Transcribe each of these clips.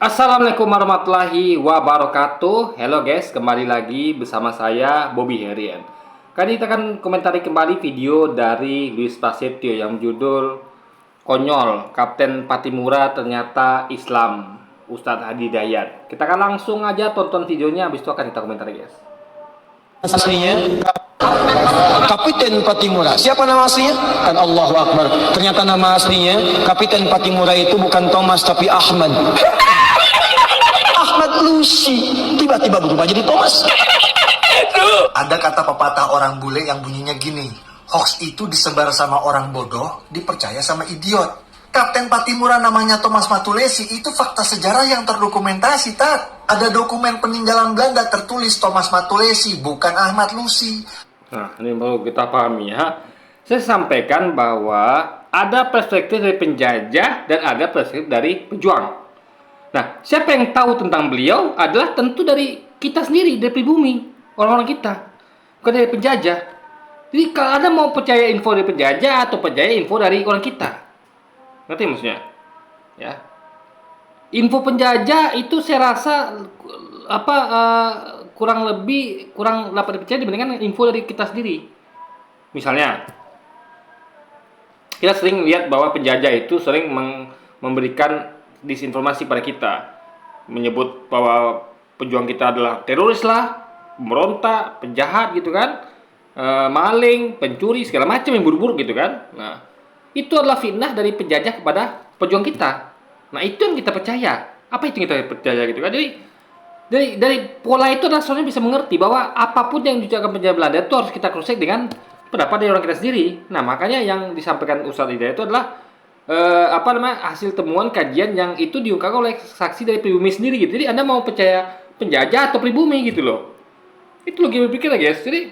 Assalamualaikum warahmatullahi wabarakatuh. Hello guys, kembali lagi bersama saya Bobby Herian. Kali kita akan komentari kembali video dari Luis Prasetyo yang judul Konyol, Kapten Patimura ternyata Islam, Ustadz Hadi Dayat. Kita akan langsung aja tonton videonya, habis itu akan kita komentari guys. Aslinya Kapiten Patimura. Siapa nama aslinya? Kan Allahu Akbar. Ternyata nama aslinya Kapiten Patimura itu bukan Thomas tapi Ahmad. Ahmad Lucy. Tiba-tiba berubah jadi Thomas. Ada kata pepatah orang bule yang bunyinya gini, hoax itu disebar sama orang bodoh, dipercaya sama idiot. Kapten Patimura namanya Thomas Matulesi, itu fakta sejarah yang terdokumentasi, Tat. Ada dokumen peninggalan Belanda tertulis Thomas Matulesi, bukan Ahmad Lucy. Nah, ini baru kita pahami ya. Saya sampaikan bahwa ada perspektif dari penjajah dan ada perspektif dari pejuang. Nah, siapa yang tahu tentang beliau adalah tentu dari kita sendiri, dari pribumi, orang-orang kita, bukan dari penjajah. Jadi kalau Anda mau percaya info dari penjajah atau percaya info dari orang kita, ngerti maksudnya? Ya, info penjajah itu saya rasa kurang dapat dipercaya dibandingkan info dari kita sendiri. Misalnya, kita sering lihat bahwa penjajah itu sering memberikan disinformasi pada kita, menyebut bahwa pejuang kita adalah teroris lah, pemberontak, penjahat gitu kan, maling, pencuri, segala macam yang buruk-buruk gitu kan. Nah, itu adalah fitnah dari penjajah kepada pejuang kita. Nah, itu yang kita percaya. Apa itu yang kita percaya gitu kan? Jadi dari pola itu adalah sebenarnya bisa mengerti bahwa apapun yang diucapkan penjajah Belanda itu harus kita cross check dengan pendapat dari orang kita sendiri. Nah, makanya yang disampaikan Ustadz Hidayat itu adalah hasil temuan kajian yang itu diungkapkan oleh saksi dari pribumi sendiri gitu. Jadi Anda mau percaya penjajah atau pribumi gitu loh. Itu lagi berpikir lah guys. Jadi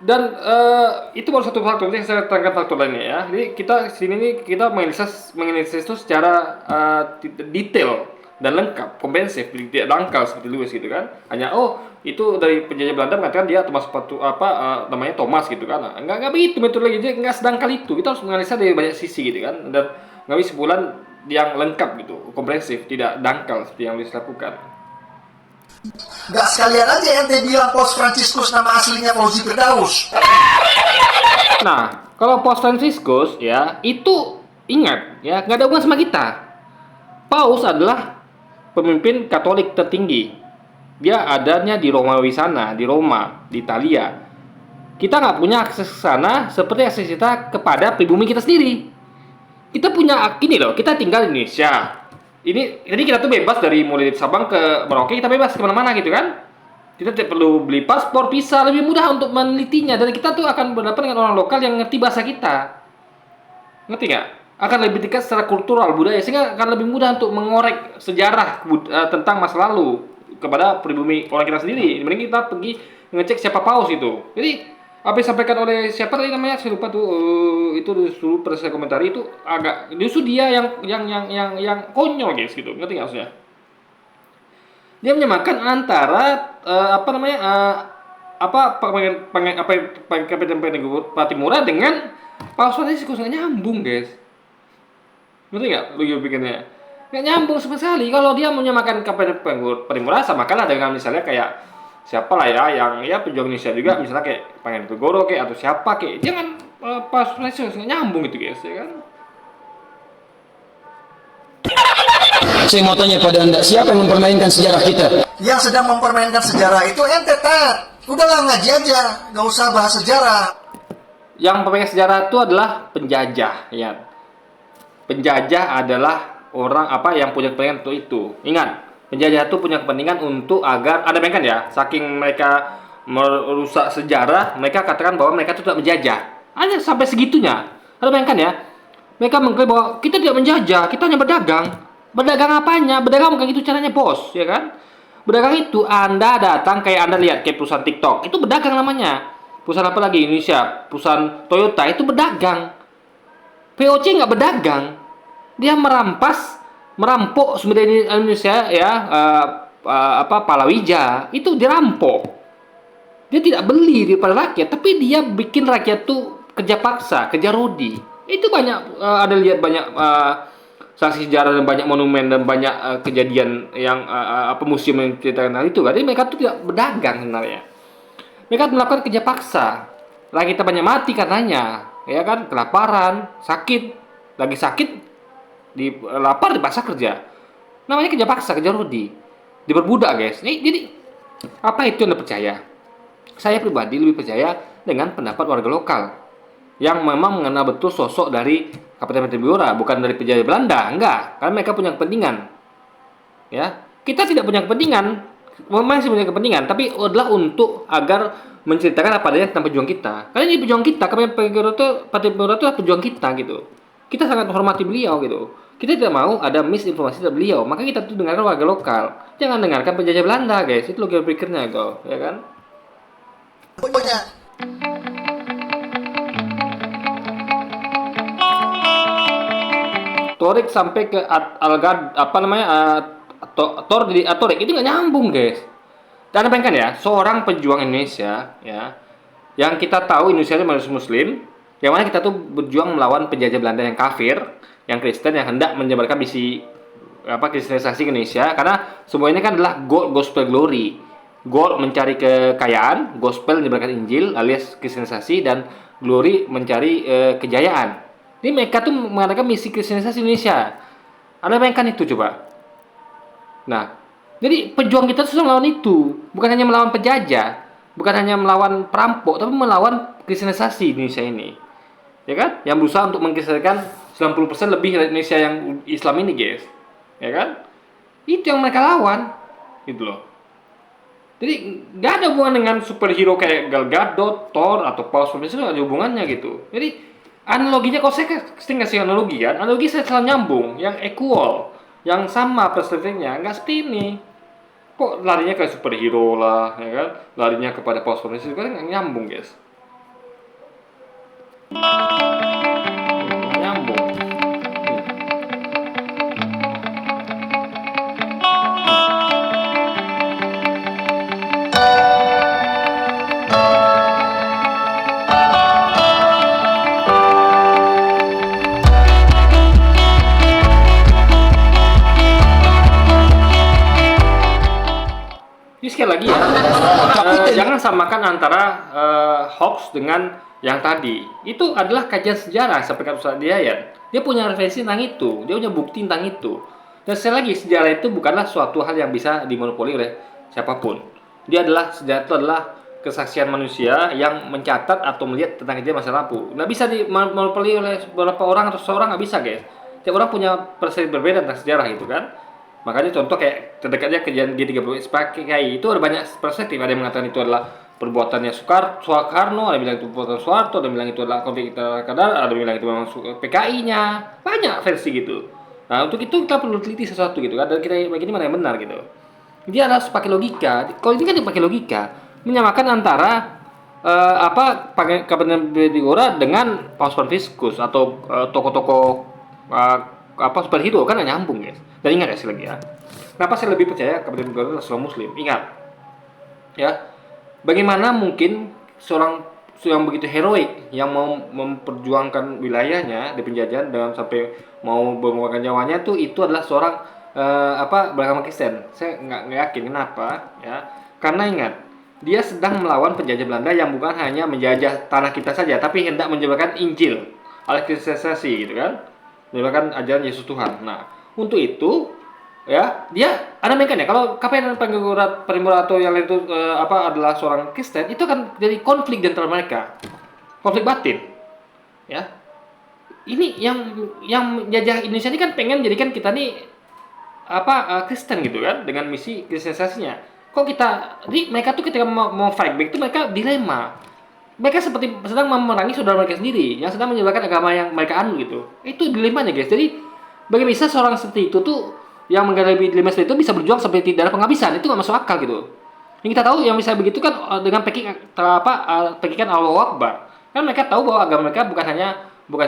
dan itu baru satu faktor. Nanti saya terangkan faktor lainnya ya. Jadi kita sini nih kita menganalisis itu secara detail dan lengkap, komprehensif, tidak dangkal seperti Lewis gitu kan. Hanya itu dari penjajah Belanda mengatakan dia Thomas namanya Thomas gitu kan. Nah, enggak begitu metode lagi, dia enggak sedangkal itu. Kita harus menganalisa dari banyak sisi gitu kan. Dan ngambil kesimpulan yang lengkap gitu, komprehensif, tidak dangkal seperti yang Lewis lakukan. Gak sekalian aja ente bilang Paus Franciscus nama aslinya Fauzi Firdaus. Nah, kalau Paus Franciscus ya, itu ingat ya, nggak ada hubungan sama kita. Paus adalah pemimpin Katolik tertinggi. Dia adanya di Romawi sana, di Roma, di Italia. Kita nggak punya akses ke sana seperti akses kita kepada pribumi kita sendiri. Kita punya gini loh, kita tinggal di Indonesia. Jadi kita tuh bebas dari mulai Sabang ke Merauke, kita bebas kemana-mana gitu kan. Kita tidak perlu beli paspor, visa, lebih mudah untuk menelitinya. Dan kita tuh akan berhadapan dengan orang lokal yang ngerti bahasa kita. Ngerti nggak? Akan lebih dekat secara kultural, budaya, sehingga akan lebih mudah untuk mengorek sejarah tentang masa lalu kepada pribumi orang kita sendiri. Mending kita pergi ngecek siapa Paus itu. Jadi apa yang disampaikan oleh siapa tadi namanya, saya lupa tuh, itu disuruh pada saya komentari itu agak justru dia yang konyol guys gitu, ngerti nggak maksudnya? Dia menyamakan antara Kapten Patimura dengan Paus Franciscus, nggak nyambung guys, ngerti nggak? Lu bikinnya nggak nyambung sama sekali. Kalau dia menyamakan Kapten Patimura, samakanlah dengan misalnya kayak siapa lah ya yang ya pejuang Indonesia juga, misalnya kayak Pangeran Diponegoro kayak atau siapa kayak, jangan pas nggak nyambung gitu guys ya kan. Saya mau tanya pada anda, siapa yang mempermainkan sejarah kita? Yang sedang mempermainkan sejarah itu ente, Tat. Udahlah ngaji aja, gak usah bahas sejarah. Yang pemain sejarah itu adalah penjajah ya. Penjajah adalah orang yang punya kepentingan untuk itu. Ingat, penjajah itu punya kepentingan untuk agar ada bayangkan ya, saking mereka merusak sejarah, mereka katakan bahwa mereka itu tidak menjajah. Ada sampai segitunya. Ada bayangkan ya, mereka mengklaim bahwa kita tidak menjajah, kita hanya berdagang. Berdagang apanya? Berdagang bukan itu caranya bos, ya kan? Berdagang itu Anda datang kayak Anda lihat kayak perusahaan TikTok, itu berdagang namanya. Perusahaan apa lagi Indonesia? Perusahaan Toyota itu berdagang. VOC nggak berdagang, dia merampok sumber daya Indonesia ya, palawija itu dirampok. Dia tidak beli daripada rakyat, tapi dia bikin rakyat tuh kerja paksa, kerja rodi. Itu banyak ada lihat banyak saksi sejarah dan banyak monumen dan banyak kejadian yang museum yang menceritakan hal itu kan. Jadi mereka tuh tidak berdagang sebenarnya. Mereka melakukan kerja paksa. Lah kita banyak mati karenanya, ya kan? Kelaparan, sakit, lagi sakit, lapar dipaksa kerja. Namanya kerja paksa, kerja rodi. Diperbudak guys. Jadi apa itu yang Anda percaya? Saya pribadi lebih percaya dengan pendapat warga lokal yang memang mengenal betul sosok dari Kabupaten Pattimura, bukan dari penjajah Belanda, enggak, karena mereka punya kepentingan. Ya, kita tidak punya kepentingan, masih punya kepentingan, tapi adalah untuk agar menceritakan apa adanya tentang pejuang kita. Karena ini pejuang kita, Kabupaten Pattimura itu pejuang kita gitu. Kita sangat menghormati beliau gitu. Kita tidak mau ada misinformasi dari beliau, maka kita tuh dengarkan warga lokal. Jangan dengarkan penjajah Belanda, guys. Itu logika pikirnya, kok, ya kan? Pokoknya Torik sampai ke Algad apa namanya Torik itu nggak nyambung guys. Dan bayangkan ya, seorang pejuang Indonesia ya, yang kita tahu Indonesia itu mayoritas Muslim, yang mana kita tuh berjuang melawan penjajah Belanda yang kafir, yang Kristen yang hendak menyebarkan misi kristenisasi Indonesia, karena semua ini kan adalah gospel glory, gold mencari kekayaan, gospel menyebarkan Injil alias kristenisasi, dan glory mencari kejayaan. Jadi mereka tuh mengadakan misi kristenisasi Indonesia. Anda bayangkan itu coba. Nah, jadi pejuang kita susah melawan itu. Bukan hanya melawan penjajah, bukan hanya melawan perampok, tapi melawan kristenisasi Indonesia ini. Ya kan? Yang berusaha untuk mengkristenkan 90% lebih dari Indonesia yang Islam ini, guys. Ya kan? Itu yang mereka lawan. Gitu loh. Jadi nggak ada hubungan dengan superhero kayak Gal Gadot, Thor, atau Paus Franciscus, nggak ada hubungannya gitu. Jadi analoginya, kalau saya sering kasih analogi kan, analogi saya selalu nyambung, yang equal, yang sama perspektifnya, nggak seperti ini. Kok larinya ke superhero lah, ya kan? Larinya kepada Paus Franciscus, kan nggak nyambung, guys. Nggak nyambung. Jadi sekali lagi ya, jangan samakan antara hoax dengan yang tadi. Itu adalah kajian sejarah seperti kata Ustaz Hidayat. Dia punya referensi tentang itu, dia punya bukti tentang itu. Dan sekali lagi, sejarah itu bukanlah suatu hal yang bisa dimonopoli oleh siapapun. Sejarah itu adalah kesaksian manusia yang mencatat atau melihat tentang kejadian masa lalu. Nggak bisa dimonopoli oleh beberapa orang atau seorang, nggak bisa guys. Tiap orang punya persepsi berbeda tentang sejarah itu kan. Makanya contoh kayak terdekatnya kejadian G30 SPKI itu ada banyak perspektif. Ada yang mengatakan itu adalah perbuatannya Soekarno, ada yang bilang itu perbuatan Soeharto, ada yang bilang itu adalah konflik kadar, ada yang bilang itu memang PKI-nya. Banyak versi gitu. Nah, untuk itu kita perlu teliti sesuatu gitu kan, dan kita begini mana yang benar gitu. Dia harus pakai logika. Kalau ini kan dipakai logika, menyamakan antara Kabupaten Pattimura dengan Paus Franciscus atau tokoh-tokoh superhero, kan nggak nyambung guys. Dan ingat ya, sekali lagi ya, kenapa saya lebih percaya Kabupaten Pattimura adalah seorang Muslim? Ingat ya, bagaimana mungkin seorang yang begitu heroik yang mau memperjuangkan wilayahnya di penjajahan dengan sampai mau mengorbankan nyawanya tuh, itu adalah seorang beragama Kristen. Saya nggak yakin kenapa ya, karena ingat, dia sedang melawan penjajah Belanda yang bukan hanya menjajah tanah kita saja, tapi hendak menyebarkan Injil oleh kristenisasi gitu kan, menyebarkan ajaran Yesus Tuhan. Nah, untuk itu ya, dia ada mereka ya, kalau Kabupaten Pattimura atau yang lain itu adalah seorang Kristen, itu akan jadi konflik di antara mereka, konflik batin ya. Ini yang menjajah Indonesia ini kan pengen jadikan kita nih Kristen gitu kan, dengan misi kristenisasinya. Kok kita mereka tuh ketika mau fight back itu mereka dilema. Mereka seperti sedang memerangi saudara mereka sendiri yang sedang menyebarkan agama yang mereka anut gitu. Itu dilemanya guys. Jadi bagaimana bisa seorang seperti itu tuh yang menghadapi dilema seperti itu bisa berjuang seperti tidak ada penghabisan? Itu nggak masuk akal gitu. Yang kita tahu yang bisa begitu kan dengan pekikan Allahu Akbar. Kan mereka tahu bahwa agama mereka bukan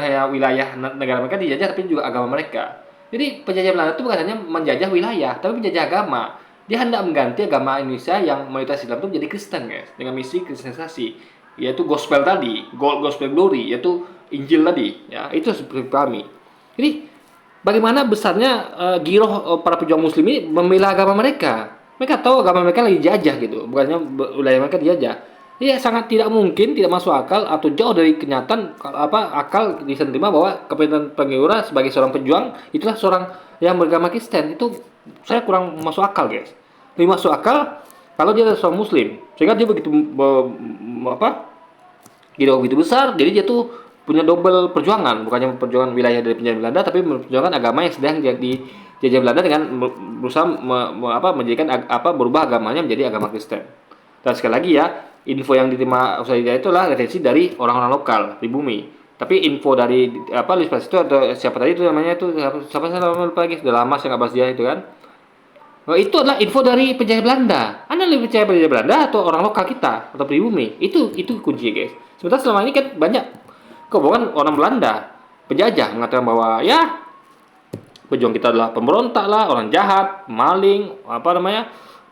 hanya wilayah negara mereka dijajah, tapi juga agama mereka. Jadi penjajah Belanda itu bukan hanya menjajah wilayah, tapi menjajah agama. Dia hendak mengganti agama Indonesia yang mayoritas Islam itu menjadi Kristen guys, dengan misi kristenisasi, yaitu gospel tadi, gospel glory, yaitu Injil tadi ya. Itu seperti kami. Jadi bagaimana besarnya giroh para pejuang muslim ini membela agama mereka. Mereka tahu agama mereka lagi dijajah gitu, bukannya wilayah mereka dijajah. Iya, sangat tidak mungkin, tidak masuk akal atau jauh dari kenyataan akal bisa terima bahwa Kapiten Panggiura sebagai seorang pejuang itulah seorang yang beragama Kristen. Itu saya kurang masuk akal, guys. Lebih masuk akal kalau dia adalah seorang muslim. Sehingga dia begitu giroh begitu besar, jadi dia tuh punya double perjuangan, bukannya perjuangan wilayah dari penjajah Belanda, tapi memperjuangkan agama yang sedang jadi jajah Belanda dengan berusaha menjadikan berubah agamanya menjadi agama Kristen. Dan sekali lagi ya, info yang diterima Australia itulah referensi dari orang-orang lokal pribumi. Tapi info dari Louis Pasteur itu atau siapa tadi itu namanya itu siapa saya lupa lagi, sudah lama saya nggak bahas dia itu kan. Oh, itu adalah info dari penjajah Belanda. Anda lebih percaya penjajah Belanda atau orang lokal kita atau pribumi? Itu kunci, guys. Sementara selama ini kan banyak kebohongan orang Belanda penjajah mengatakan bahwa ya pejuang kita adalah pemberontak lah, orang jahat, maling,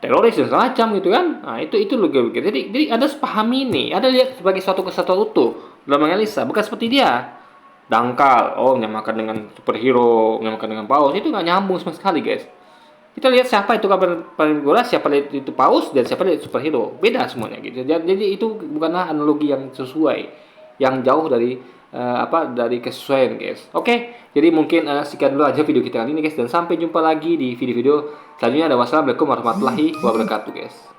teroris dan semacam gitu kan. Nah, itu logika. Jadi Anda sepahami ini, Anda lihat sebagai suatu kesatuan utuh dalam menganalisa, bukan seperti dia. Dangkal, menyamakan dengan superhero, menyamakan dengan paus, itu nggak nyambung sama sekali, guys. Kita lihat siapa itu Kapiten Panggiura, siapa itu paus, dan siapa itu superhero. Beda semuanya gitu. Jadi itu bukanlah analogi yang sesuai, yang jauh dari dari kesesuaian, guys. Oke, jadi mungkin sekian dulu aja video kita kali ini, guys, dan sampai jumpa lagi di video-video selanjutnya. Wassalamualaikum warahmatullahi wabarakatuh, guys.